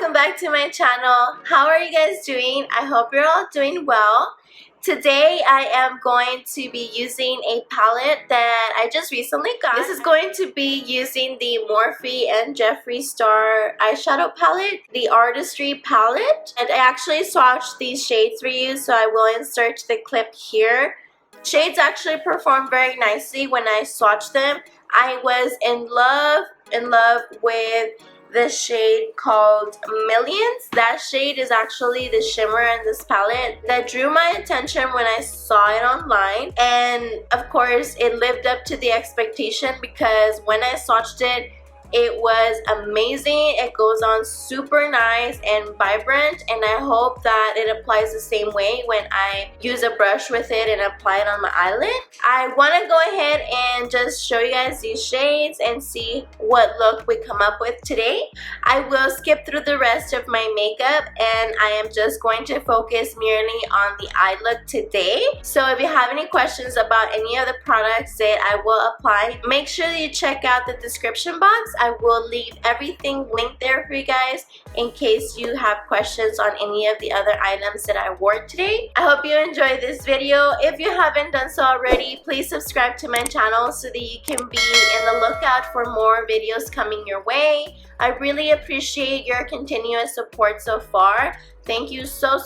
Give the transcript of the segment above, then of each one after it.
welcome back to my channel. How are you guys doing? I hope you're all doing well. Today I am going to be using a palette that I just recently got. This is going to be using the Morphe and Jeffree Star eyeshadow palette, the Artistry palette. And I actually swatched these shades for you, so I will insert the clip here. Shades actually perform very nicely when I swatched them. I was in love with the shade called Millions. That shade is actually the shimmer in this palette that drew my attention when I saw it online, and of course it lived up to the expectation because when I swatched it, it was amazing. It goes on super nice and vibrant, and I hope that it applies the same way when I use a brush with it and apply it on my eyelid. I want to go ahead and just show you guys these shades and see what look we come up with today. I will skip through the rest of my makeup and I am just going to focus merely on the eye look today. So if you have any questions about any of the products that I will apply, make sure that you check out the description box. I will leave everything linked there for you guys in case you have questions on any of the other items that I wore today. I hope you enjoyed this video. If you haven't done so already, please subscribe to my channel so that you can be in the lookout for more videos coming your way. I really appreciate your continuous support so far. Thank you so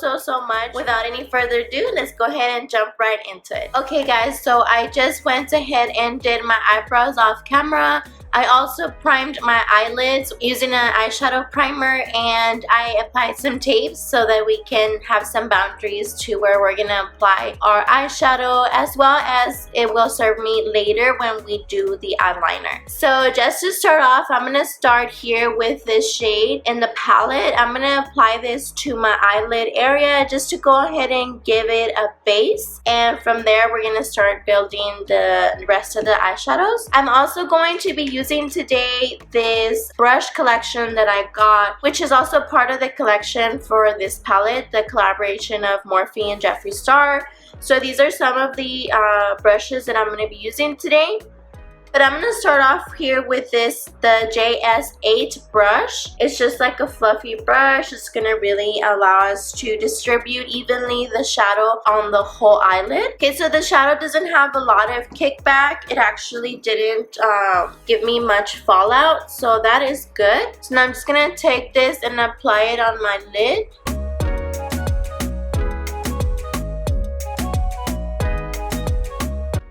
much. Without any further ado, let's go ahead and jump right into it. Okay guys, so I just went ahead and did my eyebrows off camera. I also primed my eyelids using an eyeshadow primer, and I applied some tapes so that we can have some boundaries to where we're gonna apply our eyeshadow, as well as it will serve me later when we do the eyeliner. So just to start off, I'm gonna start here with this shade in the palette. I'm gonna apply this to my eyelid area just to go ahead and give it a base, and from there we're gonna start building the rest of the eyeshadows. I'm also going to be using today this brush collection that I got, which is also part of the collection for this palette, the collaboration of Morphe and Jeffree Star. So these are some of the brushes that I'm going to be using today. But I'm going to start off here with the JS8 brush. It's just like a fluffy brush. It's going to really allow us to distribute evenly the shadow on the whole eyelid. Okay, so the shadow doesn't have a lot of kickback. It actually didn't give me much fallout, so that is good. So now I'm just going to take this and apply it on my lid.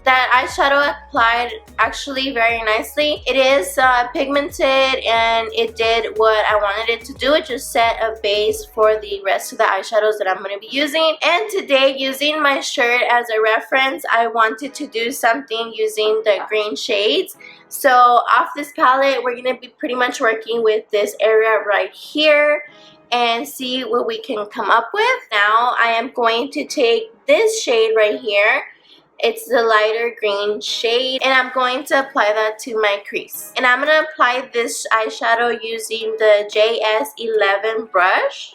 That eyeshadow applied actually very nicely. It is pigmented and it did what I wanted it to do. It just set a base for the rest of the eyeshadows that I'm going to be using. And today, using my shirt as a reference, I wanted to do something using the green shades. So off this palette, we're going to be pretty much working with this area right here and see what we can come up with. Now I am going to take this shade right here. It's the lighter green shade, and I'm going to apply that to my crease. And I'm going to apply this eyeshadow using the JS11 brush.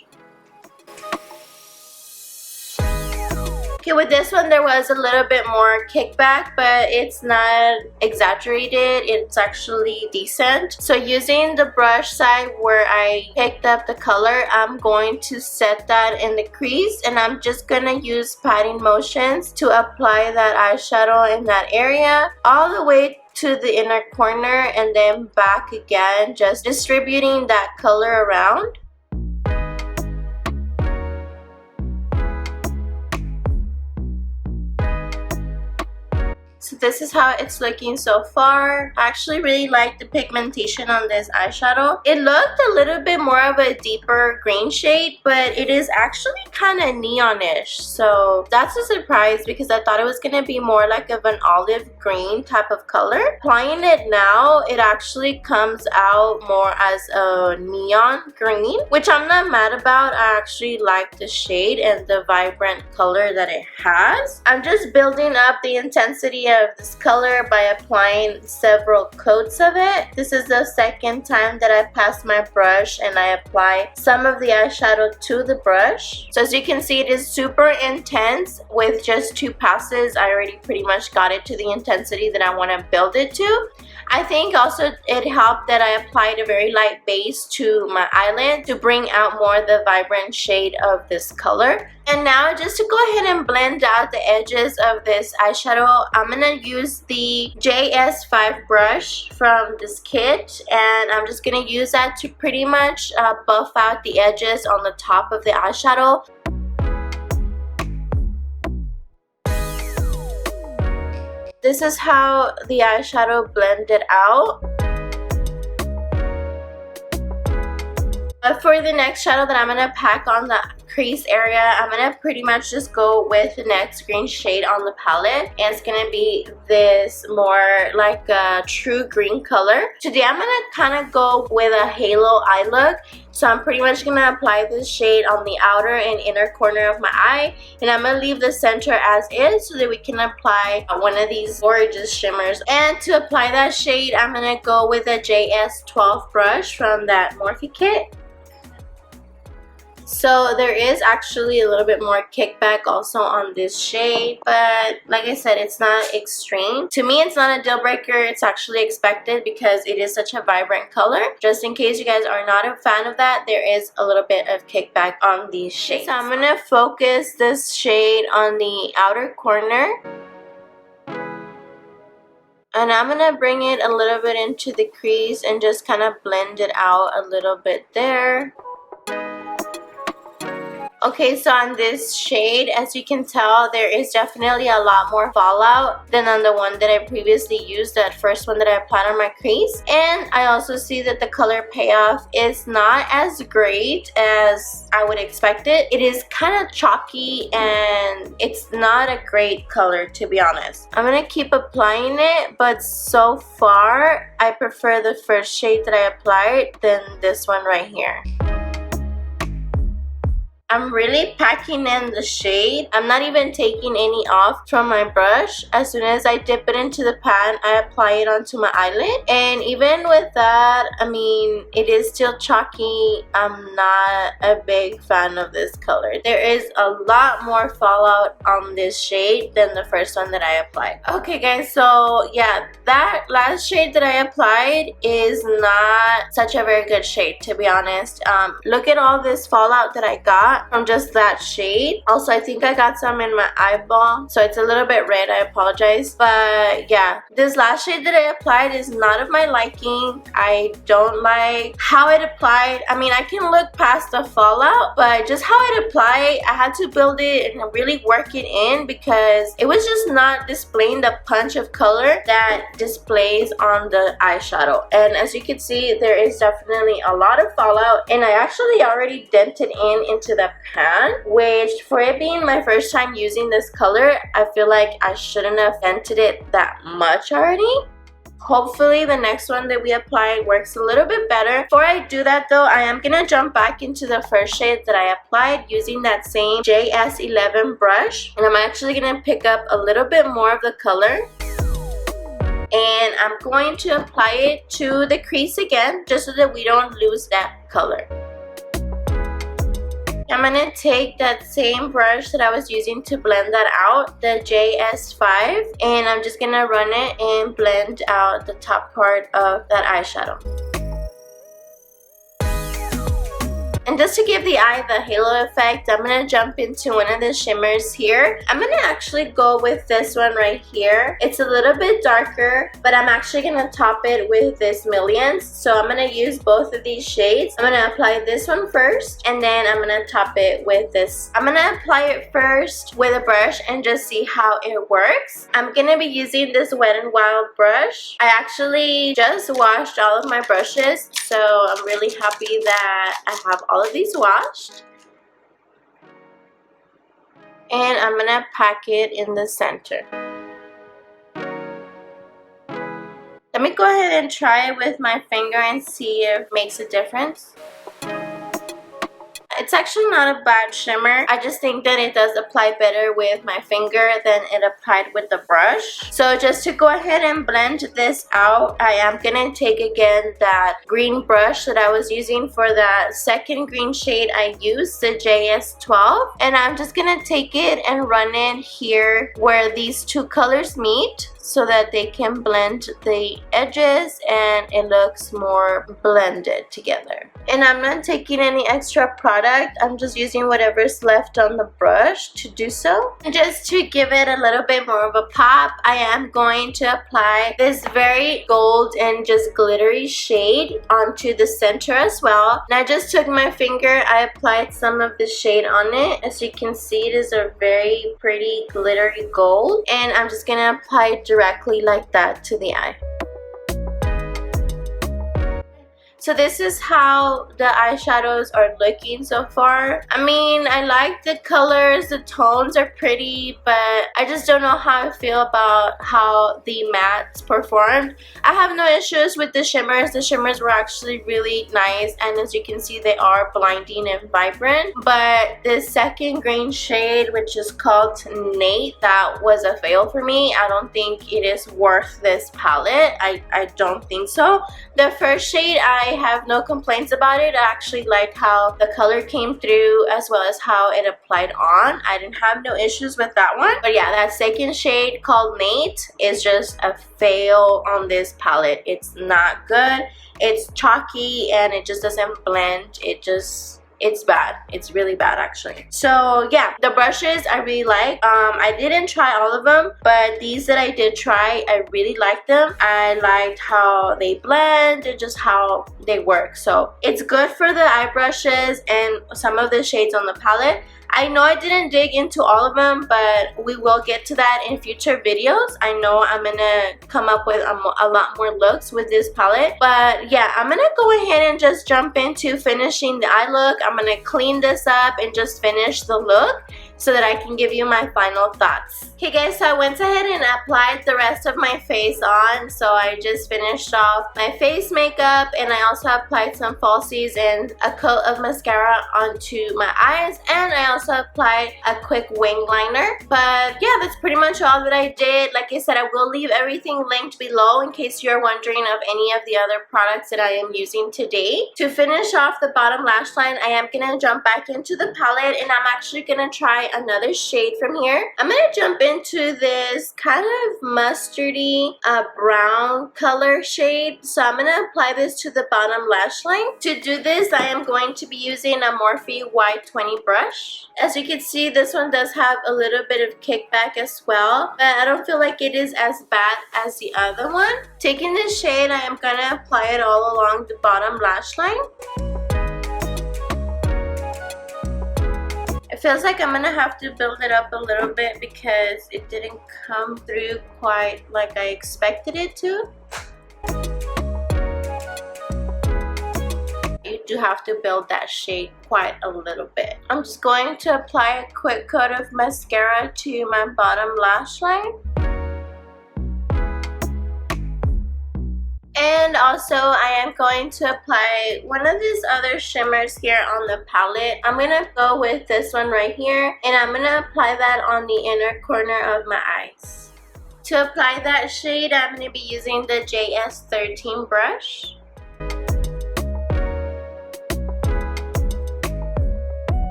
Okay, with this one there was a little bit more kickback, but it's not exaggerated. It's actually decent. So using the brush side where I picked up the color, I'm going to set that in the crease, and I'm just going to use patting motions to apply that eyeshadow in that area all the way to the inner corner and then back again, just distributing that color around. So this is how it's looking so far. I actually really like the pigmentation on this eyeshadow. It looked a little bit more of a deeper green shade, but it is actually kind of neonish. So that's a surprise because I thought it was going to be more like of an olive green type of color. Applying it now, it actually comes out more as a neon green, which I'm not mad about. I actually like the shade and the vibrant color that it has. I'm just building up the intensity of this color by applying several coats of it. This is the second time that I pass my brush and I apply some of the eyeshadow to the brush. So as you can see, it is super intense. With just 2 passes, I already pretty much got it to the intensity that I want to build it to. I think also it helped that I applied a very light base to my eyelid to bring out more the vibrant shade of this color. And now just to go ahead and blend out the edges of this eyeshadow, I'm going to use the JS5 brush from this kit, and I'm just going to use that to pretty much buff out the edges on the top of the eyeshadow. This is how the eyeshadow blended out. But for the next shadow that I'm going to pack on the crease area, I'm going to pretty much just go with the next green shade on the palette. And it's going to be this more like a true green color. Today I'm going to kind of go with a halo eye look. So I'm pretty much going to apply this shade on the outer and inner corner of my eye. And I'm going to leave the center as is so that we can apply one of these gorgeous shimmers. And to apply that shade, I'm going to go with a JS12 brush from that Morphe kit. So there is actually a little bit more kickback also on this shade, but like I said, it's not extreme. To me, it's not a deal breaker. It's actually expected because it is such a vibrant color. Just in case you guys are not a fan of that, there is a little bit of kickback on these shades. So I'm going to focus this shade on the outer corner. And I'm going to bring it a little bit into the crease and just kind of blend it out a little bit there. Okay, so on this shade, as you can tell, there is definitely a lot more fallout than on the one that I previously used, that first one that I applied on my crease. And I also see that the color payoff is not as great as I would expect it. It is kind of chalky and it's not a great color, to be honest. I'm going to keep applying it, but so far, I prefer the first shade that I applied than this one right here. I'm really packing in the shade. I'm not even taking any off from my brush. As soon as I dip it into the pan, I apply it onto my eyelid. And even with that, I mean, it is still chalky. I'm not a big fan of this color. There is a lot more fallout on this shade than the first one that I applied. Okay guys, so yeah, that last shade that I applied is not such a very good shade, to be honest. Look at all this fallout that I got from just that shade. Also, I think I got some in my eyeball, so it's a little bit red. I apologize. But yeah, this last shade that I applied is not of my liking. I don't like how it applied. I mean, I can look past the fallout, but just how it applied, I had to build it and really work it in because it was just not displaying the punch of color that displays on the eyeshadow. And as you can see, there is definitely a lot of fallout, and I actually already dented into the pan, which for it being my first time using this color, I feel like I shouldn't have dented it that much already. Hopefully the next one that we apply works a little bit better. Before I do that though, I am going to jump back into the first shade that I applied using that same JS11 brush. And I'm actually going to pick up a little bit more of the color. And I'm going to apply it to the crease again, just so that we don't lose that color. I'm going to take that same brush that I was using to blend that out, the JS5, and I'm just going to run it and blend out the top part of that eyeshadow. And just to give the eye the halo effect, I'm going to jump into one of the shimmers here. I'm going to actually go with this one right here. It's a little bit darker, but I'm actually going to top it with this Millions. So I'm going to use both of these shades. I'm going to apply this one first, and then I'm going to top it with this. I'm going to apply it first with a brush and just see how it works. I'm going to be using this Wet n Wild brush. I actually just washed all of my brushes, so I'm really happy that I have all of these washed. And I'm gonna pack it in the center. Let me go ahead and try it with my finger and see if it makes a difference. It's actually not a bad shimmer. I just think that it does apply better with my finger than it applied with the brush. So just to go ahead and blend this out, I am going to take again that green brush that I was using for that second green shade I used, the JS12. And I'm just going to take it and run it here where these two colors meet. so that they can blend the edges and it looks more blended together. And I'm not taking any extra product. I'm just using whatever's left on the brush to do so. And just to give it a little bit more of a pop, I am going to apply this very gold and just glittery shade onto the center as well. And I just took my finger, I applied some of the shade on it. As you can see, it is a very pretty glittery gold. And I'm just gonna apply it directly like that to the eye. So this is how the eyeshadows are looking so far. I mean, I like the colors, the tones are pretty, but I just don't know how I feel about how the mattes performed. I have no issues with the shimmers. The shimmers were actually really nice, and as you can see, they are blinding and vibrant. But the second green shade, which is called Nate, that was a fail for me. I don't think it is worth this palette. I don't think so. The first shade, I have no complaints about it. I actually liked how the color came through as well as how it applied on. I didn't have no issues with that one. But yeah, that second shade called Nate is just a fail on this palette. It's not good. It's chalky and it just doesn't blend. It's bad. It's really bad actually. So yeah, the brushes I really like. I didn't try all of them, but these that I did try, I really liked them. I liked how they blend and just how they work. So it's good for the eye brushes and some of the shades on the palette. I know I didn't dig into all of them, but we will get to that in future videos. I know I'm gonna come up with a lot more looks with this palette. But yeah, I'm gonna go ahead and just jump into finishing the eye look. I'm gonna clean this up and just finish the look so that I can give you my final thoughts. Okay guys, so I went ahead and applied the rest of my face on. So I just finished off my face makeup and I also applied some falsies and a coat of mascara onto my eyes, and I also applied a quick wing liner. But yeah, that's pretty much all that I did. Like I said, I will leave everything linked below in case you're wondering of any of the other products that I am using today. To finish off the bottom lash line, I am gonna jump back into the palette and I'm actually gonna try another shade from here. I'm gonna jump into this kind of mustardy brown color shade. So I'm gonna apply this to the bottom lash line. To do this, I am going to be using a Morphe Y20 brush. As you can see, this one does have a little bit of kickback as well, but I don't feel like it is as bad as the other one. Taking this shade, I am gonna apply it all along the bottom lash line. It feels like I'm gonna have to build it up a little bit because it didn't come through quite like I expected it to. You do have to build that shade quite a little bit. I'm just going to apply a quick coat of mascara to my bottom lash line. And also I am going to apply one of these other shimmers here on the palette. I'm going to go with this one right here and I'm going to apply that on the inner corner of my eyes. To apply that shade, I'm going to be using the JS13 brush.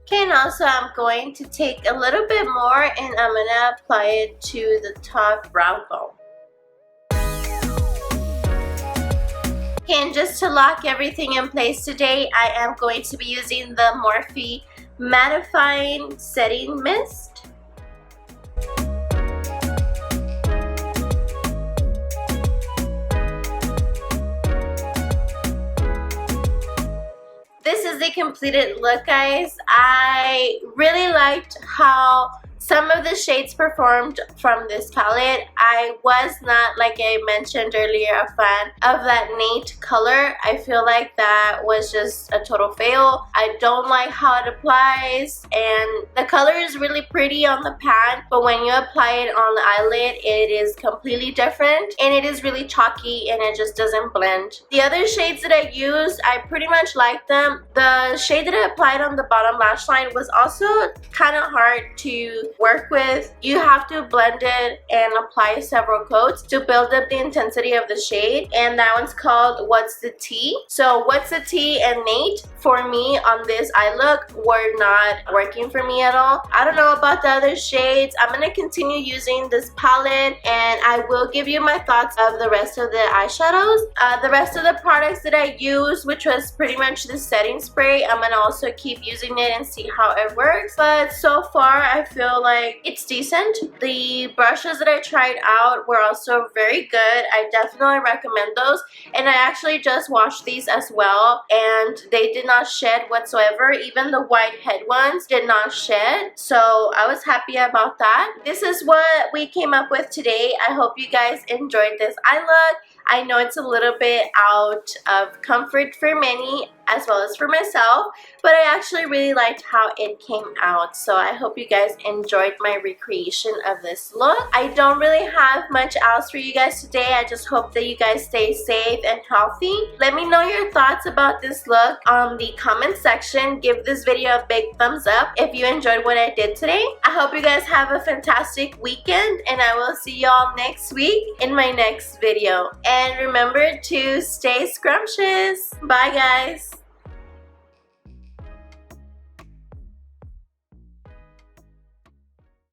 Okay, and also I'm going to take a little bit more and I'm going to apply it to the top brow bone. Okay, and just to lock everything in place today, I am going to be using the Morphe Mattifying Setting Mist. This is the completed look, guys. I really liked how some of the shades performed from this palette. I was not, like I mentioned earlier, a fan of that Nate color. I feel like that was just a total fail. I don't like how it applies, and the color is really pretty on the pan, but when you apply it on the eyelid, it is completely different, and it is really chalky, and it just doesn't blend. The other shades that I used, I pretty much liked them. The shade that I applied on the bottom lash line was also kind of hard to work with, you have to blend it and apply several coats to build up the intensity of the shade, and that one's called What's the Tea. So What's the Tea and Nate, for me on this eye look, were not working for me at all. I don't know about the other shades. I'm gonna continue using this palette, and I will give you my thoughts of the rest of the eyeshadows. The rest of the products that I used, which was pretty much the setting spray, I'm gonna also keep using it and see how it works. But so far I feel like it's decent. The brushes that I tried out were also very good. I definitely recommend those, and I actually just washed these as well, and they did not shed whatsoever. Even the white head ones did not shed, so I was happy about that. This is what we came up with today. I hope you guys enjoyed this eye look. I know it's a little bit out of comfort for many as well as for myself, but I actually really liked how it came out, so I hope you guys enjoyed my recreation of this look. I don't really have much else for you guys today. I just hope that you guys stay safe and healthy. Let me know your thoughts about this look on the comment section. Give this video a big thumbs up if you enjoyed what I did today. I hope you guys have a fantastic weekend, and I will see y'all next week in my next video. And remember to stay scrumptious. Bye guys.